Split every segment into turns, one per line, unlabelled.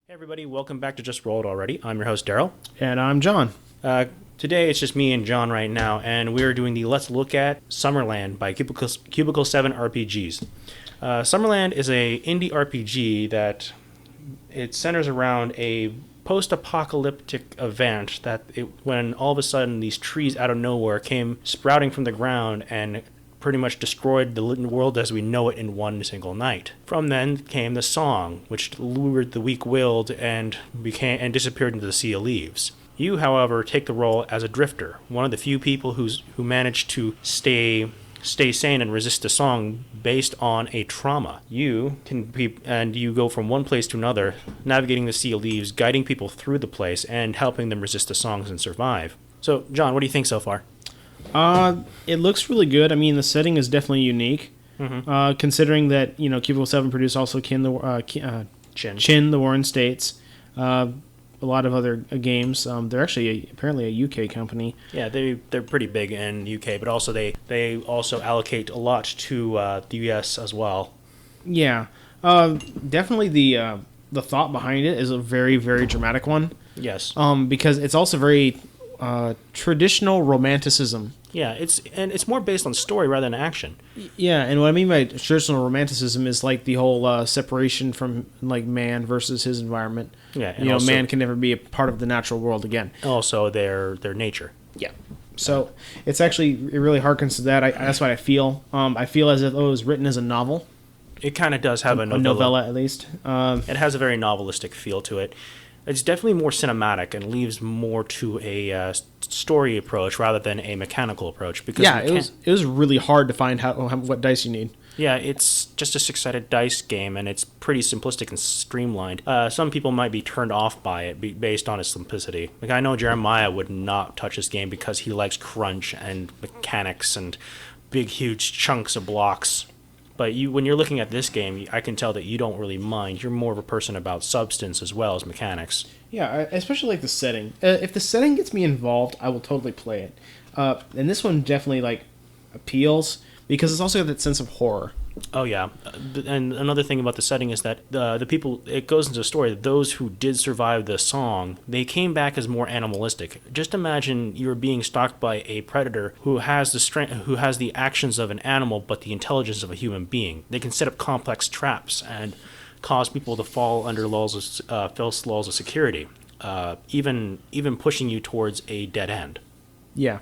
Hey everybody, welcome back to Just Rolled Already. I'm your host Daryl.
And I'm John.
Today it's just me and John right now, and we're doing the Let's Look at Summerland by Cubicle 7 RPGs. Summerland is a indie RPG that it centers around a post-apocalyptic event when all of a sudden these trees out of nowhere came sprouting from the ground and pretty much destroyed the world as we know it in one single night. From then came the song, which lured the weak-willed and disappeared into the sea of leaves. You, however, take the role as a drifter, one of the few people who managed to stay sane and resist the song based on a trauma. You go from one place to another, navigating the sea of leaves, guiding people through the place, and helping them resist the songs and survive. So, John, what do you think so far?
It looks really good. I mean, the setting is definitely unique. Mm-hmm. Considering that, Cubicle 7 produced also Chin, the Warren States, a lot of other games. They're actually apparently a UK company.
Yeah, they're pretty big in UK, but also they also allocate a lot to the US as well.
Yeah, definitely the thought behind it is a very, very dramatic one.
Yes.
Because it's also very traditional romanticism.
Yeah, it's more based on story rather than action.
Yeah, and what I mean by traditional romanticism is like the whole separation from like man versus his environment.
Yeah, and also,
man can never be a part of the natural world again.
Also, their nature.
Yeah. So it really harkens to that. That's what I feel. I feel as if it was written as a novel.
It kind of does have a
novella at least.
It has a very novelistic feel to it. It's definitely more cinematic and leaves more to a story approach rather than a mechanical approach. Because
it was really hard to find what dice you need.
Yeah, it's just a six-sided dice game, and it's pretty simplistic and streamlined. Some people might be turned off by it based on its simplicity. Like, I know Jeremiah would not touch this game because he likes crunch and mechanics and big, huge chunks of blocks. But when you're looking at this game, I can tell that you don't really mind. You're more of a person about substance as well as mechanics.
Yeah, I especially like the setting. If the setting gets me involved, I will totally play it. And this one definitely appeals because it's also got that sense of horror.
Oh yeah, and another thing about the setting is that the people, it goes into a story that those who did survive the song, they came back as more animalistic. Just imagine you're being stalked by a predator who has the actions of an animal but the intelligence of a human being. They can set up complex traps and cause people to fall under false laws of security, even pushing you towards a dead end.
Yeah.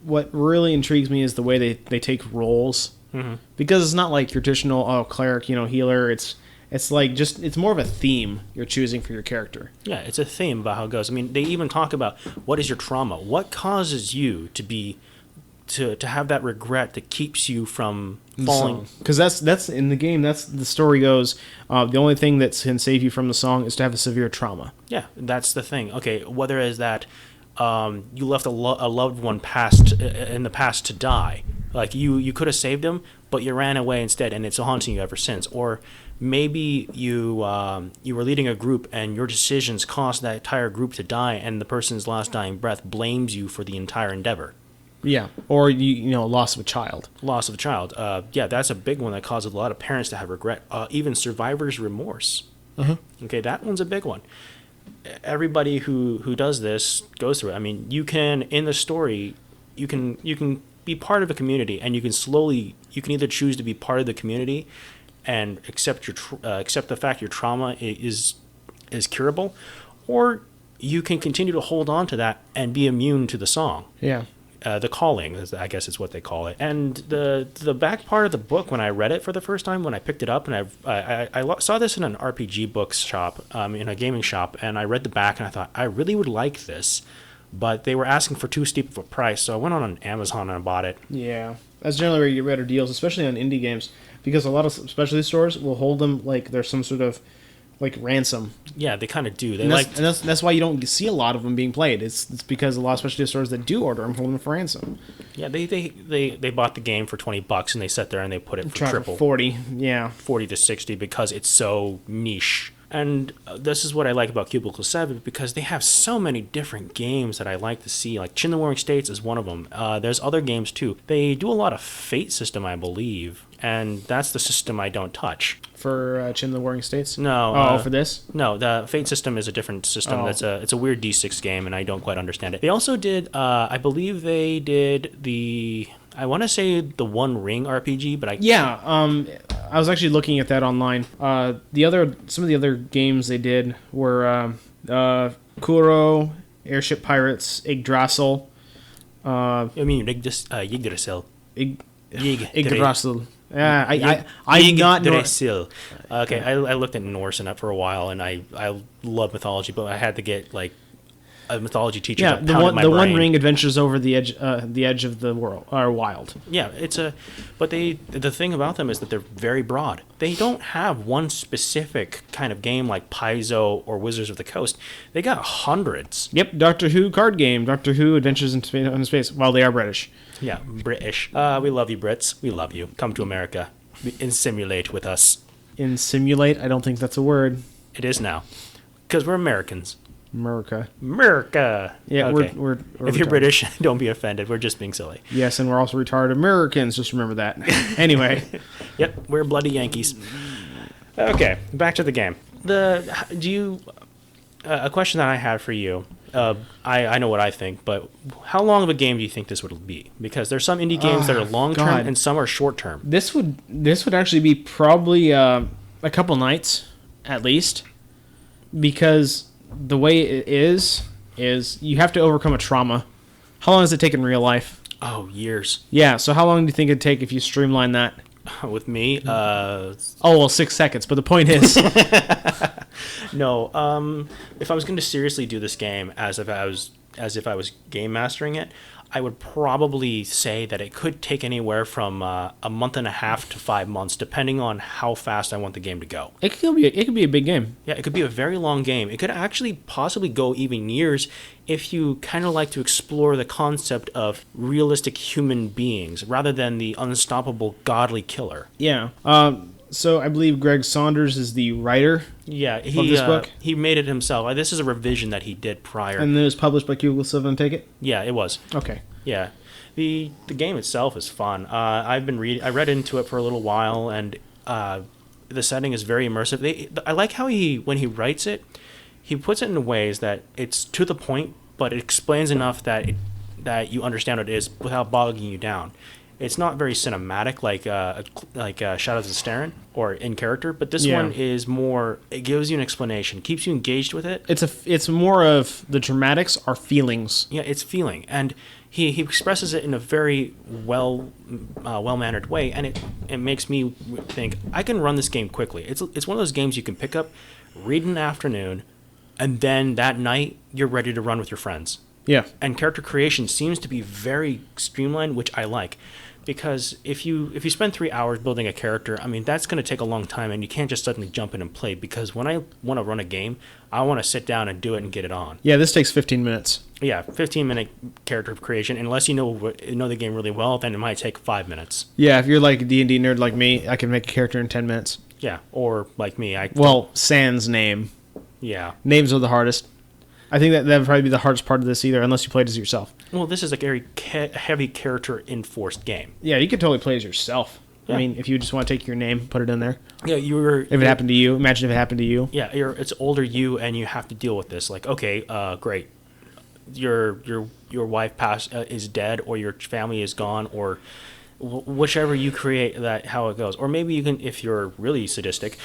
What really intrigues me is the way they take roles. Mm-hmm. Because it's not like your traditional cleric, healer. It's it's more of a theme you're choosing for your character.
Yeah, it's a theme about how it goes. I mean, they even talk about what is your trauma, what causes you to have that regret that keeps you from falling.
Because that's in the game. That's the story goes. The only thing that can save you from the song is to have a severe trauma.
Yeah, that's the thing. Okay, whether it's that you left a loved one in the past to die. Like, you could have saved him, but you ran away instead, and it's haunting you ever since. Or maybe you were leading a group, and your decisions caused that entire group to die, and the person's last dying breath blames you for the entire endeavor.
Yeah, or loss of a child.
Loss of a child. Yeah, that's a big one that causes a lot of parents to have regret. Even survivor's remorse.
Uh-huh.
Okay, that one's a big one. Everybody who does this goes through it. I mean, you can, in the story, you can be part of a community, and you can either choose to be part of the community and accept the fact your trauma is curable, or you can continue to hold on to that and be immune to the song.
Yeah.
The calling, I guess is what they call it. And the back part of the book, when I read it for the first time, when I picked it up, and I saw this in an RPG books shop, in a gaming shop, and I read the back, and I thought, I really would like this, but they were asking for too steep of a price, so I went on Amazon and I bought it.
Yeah, that's generally where you get better deals, especially on indie games, because a lot of specialty stores will hold them like there's some sort of ransom.
Yeah, they kind of do.
That's why you don't see a lot of them being played. It's because a lot of specialty stores that do order them hold them for ransom.
Yeah, they bought the game for $20 and they sat there and they put it for triple
40. Yeah,
40 to 60 because it's so niche And this is what I like about Cubicle 7, because they have so many different games that I like to see. Like Chin the Warring States is one of them. There's other games too. They do a lot of Fate system, I believe, and that's the system I don't touch.
For Chin the Warring States?
No.
For this?
No, the Fate system is a different system.
Oh.
It's a weird D6 game, and I don't quite understand it. They also did, I believe they did I want to say the One Ring RPG, but
I was actually looking at that online. Some of the other games they did were Kuro, Airship Pirates, Yggdrasil.
I mean, Yggdrasil.
Yggdrasil. I'm not
Yggdrasil. Okay, I looked at Norse and that for a while, and I love mythology, but I had to get like a mythology teacher.
Yeah, the One Ring adventures over the edge of the world are wild.
Yeah, but the thing about them is that they're very broad. They don't have one specific kind of game like Paizo or Wizards of the Coast. They got hundreds.
Yep, Doctor Who card game, Doctor Who Adventures in Space. Well, they are British.
Yeah, British. We love you, Brits. We love you. Come to America and simulate with us.
In simulate? I don't think that's a word.
It is now, because we're Americans.
America.
Okay.
Yeah, we're
if you're British, don't be offended. We're just being silly.
Yes, and we're also retarded Americans. Just remember that. Anyway.
Yep, we're bloody Yankees. Okay, back to the game. A question that I had for you. I know what I think, but how long of a game do you think this would be? Because there's some indie games that are long term and some are short term.
This would actually be probably a couple nights at least, because the way it is you have to overcome a trauma. How long does it take in real life?
Oh, years.
Yeah, so how long do you think it'd take if you streamline that?
With me?
6 seconds, but the point is...
No, if I was going to seriously do this game as if I was game mastering it, I would probably say that it could take anywhere from a month and a half to 5 months, depending on how fast I want the game to go.
It could be a big game.
Yeah, it could be a very long game. It could actually possibly go even years if you kind of like to explore the concept of realistic human beings rather than the unstoppable godly killer.
Yeah. So I believe Greg Saunders is the writer.
Yeah,
of this book.
He made it himself. This is a revision that he did prior.
And it was published by Cubicle 7, take it?
Yeah, it was.
Okay.
Yeah, the game itself is fun. I read into it for a little while, and the setting is very immersive. I like how when he writes it, he puts it in ways that it's to the point, but it explains enough that you understand what it is without bogging you down. It's not very cinematic like Shadows of Starin or in character, but this one is more. It gives you an explanation, keeps you engaged with it.
It's more of the dramatics are feelings.
Yeah, it's feeling, and he expresses it in a very well-mannered way, and it makes me think I can run this game quickly. It's one of those games you can pick up, read in the afternoon, and then that night you're ready to run with your friends.
Yeah,
and character creation seems to be very streamlined, which I like. Because if you spend 3 hours building a character, I mean, that's going to take a long time, and you can't just suddenly jump in and play. Because when I want to run a game, I want to sit down and do it and get it on.
Yeah, this takes 15 minutes.
Yeah, 15-minute character creation. Unless you know the game really well, then it might take 5 minutes.
Yeah, if you're like a D&D nerd like me, I can make a character in 10 minutes.
Yeah, or like me.
Sans name.
Yeah.
Names are the hardest. I think that would probably be the hardest part of this either, unless you played as yourself.
Well, this is a very heavy character-enforced game.
Yeah, you could totally play as yourself. Yeah. I mean, if you just want to take your name, put it in there.
Yeah,
if it happened to you, imagine if it happened to you.
Yeah, it's older you, and you have to deal with this. Like, okay, great, your wife is dead, or your family is gone, or whichever you create, that how it goes. Or maybe you can, if you're really sadistic,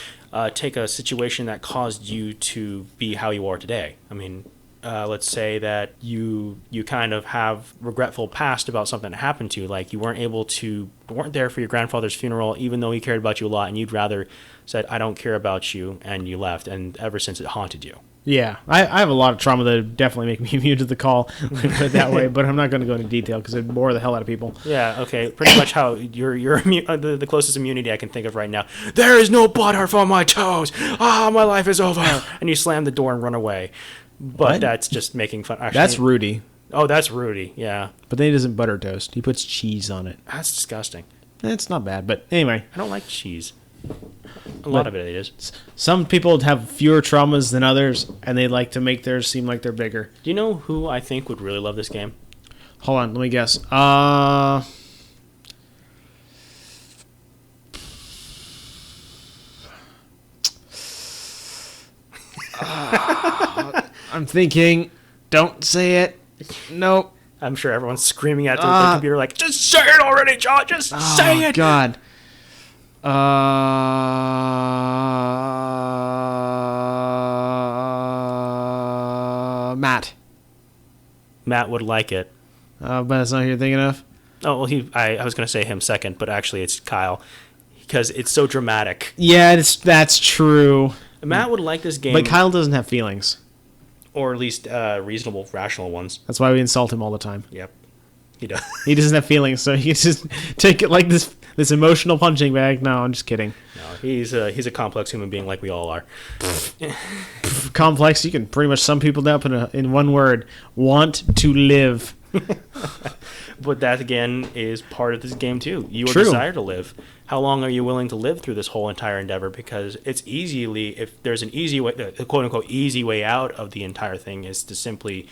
take a situation that caused you to be how you are today. I mean, let's say that you kind of have regretful past about something that happened to you, like you weren't there for your grandfather's funeral, even though he cared about you a lot, and you'd rather said, I don't care about you, and you left, and ever since it haunted you.
Yeah, I have a lot of trauma that would definitely make me immune to the call, put it that way, but I'm not going to go into detail because it'd bore the hell out of people.
Yeah, okay, pretty much how you're the closest immunity I can think of right now. There is no butter for my toes! My life is over! And you slam the door and run away. But what? That's just making fun. Actually,
that's Rudy.
Oh, that's Rudy, yeah.
But then he doesn't butter toast. He puts cheese on it.
That's disgusting.
It's not bad, but anyway.
I don't like cheese. A lot of it is.
Some people have fewer traumas than others, and they like to make theirs seem like they're bigger.
Do you know who I think would really love this game?
Hold on, let me guess. I'm thinking. Don't say it. Nope.
I'm sure everyone's screaming at the computer like, just say it already, John! Just say it!
Oh, God. Matt.
Matt would like it.
But that's not who you're thinking of?
Oh, well, I was going to say him second, but actually it's Kyle. Because it's so dramatic.
Yeah, that's true.
Matt would like this game.
But Kyle doesn't have feelings.
Or at least reasonable, rational ones.
That's why we insult him all the time.
Yep. He does.
He doesn't have feelings, so he just take it like this emotional punching bag. No, I'm just kidding.
No, he's a complex human being like we all are.
Complex, you can pretty much sum people up in one word. Want to live.
But that, again, is part of this game, too. Your
True.
desire to live. How long are you willing to live through this whole entire endeavor? Because it's if there's an easy way, the quote-unquote easy way out of the entire thing is to simply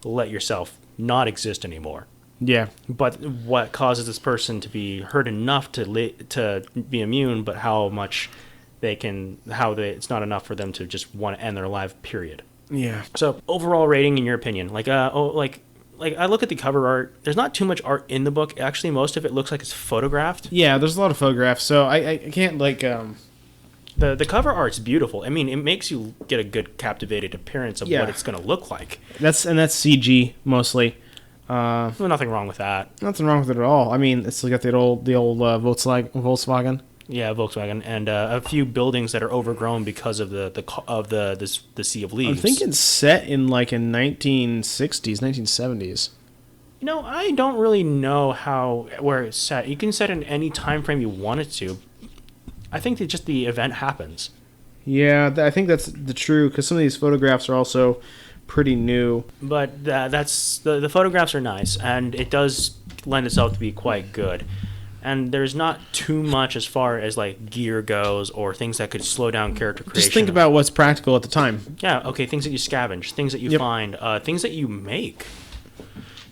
let yourself not exist anymore.
Yeah.
But what causes this person to be hurt enough to be immune, but how much it's not enough for them to just want to end their life, period.
Yeah.
So, overall rating, in your opinion? Like I look at the cover art. There's not too much art in the book. Actually, most of it looks like it's photographed.
Yeah, there's a lot of photographs, so I can't
The cover art's beautiful. I mean, it makes you get a good captivated appearance of what it's going to look like.
That's CG mostly.
There's nothing wrong with that.
Nothing wrong with it at all. I mean, it's got the old Volkswagen.
Yeah, Volkswagen, and a few buildings that are overgrown because of the sea of leaves.
I'm thinking set in like in 1960s, 1970s.
You know, I don't really know where it's set. You can set in any time frame you want it to. I think that just the event happens.
Yeah, I think that's the true, because some of these photographs are also pretty new.
But that's the photographs are nice, and it does lend itself to be quite good. And there's not too much as far as like gear goes or things that could slow down character creation.
Just think about what's practical at the time.
Yeah, okay, things that you scavenge, things that you find, things that you make.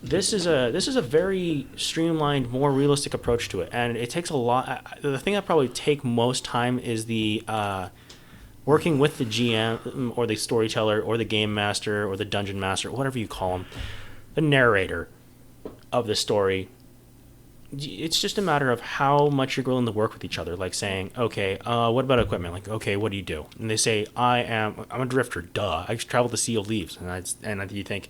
This is a very streamlined, more realistic approach to it, and it takes a lot. The thing that probably take most time is the working with the GM or the storyteller or the game master or the dungeon master, whatever you call him, the narrator of the story. It's just a matter of how much you're willing to work with each other. Like saying, okay, what about equipment? Like, okay, what do you do? And they say, I'm a drifter. Duh, I travel the Sea of Leaves. And you think,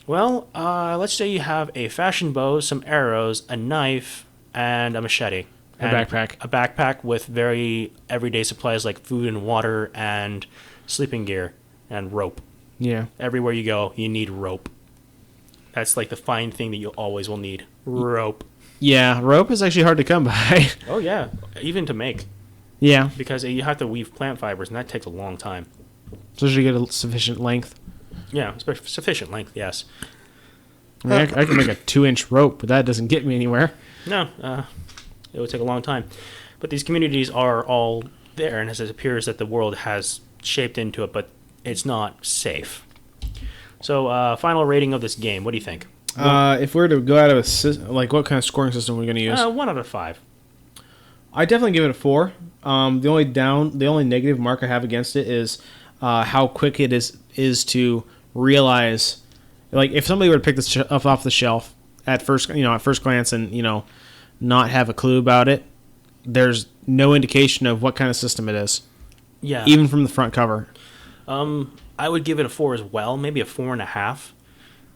well, let's say you have a fashion bow, some arrows, a knife, and a machete.
A backpack.
A backpack with very everyday supplies like food and water and sleeping gear and rope.
Yeah.
Everywhere you go, you need rope. That's like the fine thing that you always will need. Rope.
Yeah, rope is actually hard to come by.
Oh, yeah. Even to make.
Yeah.
Because you have to weave plant fibers, and that takes a long time.
Especially to get a sufficient length.
Yeah, sufficient length, yes.
I mean, I can make a 2-inch rope, but that doesn't get me anywhere.
No, it would take a long time. But these communities are all there, and it appears that the world has shaped into it, but it's not safe. So, final rating of this game. What do you think?
If we were to go out of what kind of scoring system are we going to use?
1 out of 5.
I definitely give it a 4. The only negative mark I have against it is how quick it is to realize. Like, if somebody were to pick this up off the shelf at first glance and not have a clue about it, there's no indication of what kind of system it is.
Yeah.
Even from the front cover.
I would give it a 4 as well, maybe a 4.5.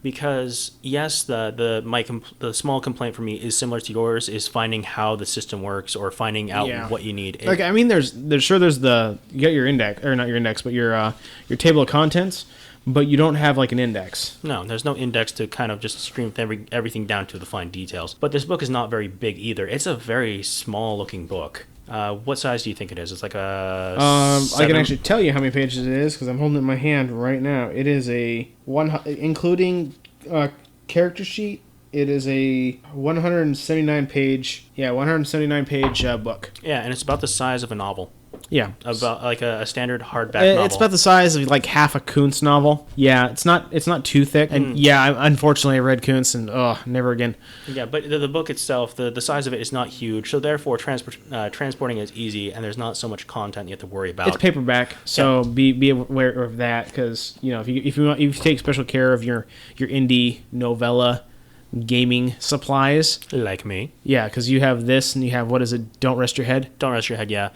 Because yes, the small complaint for me is similar to yours, is finding how the system works or finding out what you need.
Like, I mean, there's you got your index, or not your index, but your table of contents, but you don't have like an index.
No, there's no index to kind of just stream everything down to the fine details. But this book is not very big either. It's a very small looking book. What size do you think it is? It's like a.
I can actually tell you how many pages it is because I'm holding it in my hand right now. It is a including character sheet It is a 179 page book.
Yeah, and it's about the size of a novel.
Yeah,
About like a standard hardback novel.
It's about the size of like half a Kuntz novel. Yeah, it's not too thick. And unfortunately, I read Kuntz and never again.
Yeah, but the book itself, the size of it is not huge, so therefore transporting is easy, and there's not so much content you have to worry about.
It's paperback, so be aware of that, because if you take special care of your indie novella gaming supplies,
like me.
Yeah, because you have this and you have, what is it? Don't Rest Your Head.
Don't Rest Your Head. Yeah.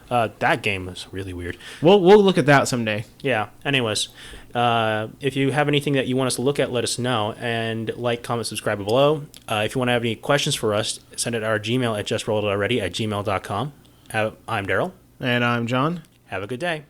That game is really weird.
We'll look at that someday.
Yeah. Anyways, if you have anything that you want us to look at, let us know. And like, comment, subscribe below. If you want to have any questions for us, send it to our Gmail at justrolledalready@gmail.com. I'm Daryl.
And I'm John.
Have a good day.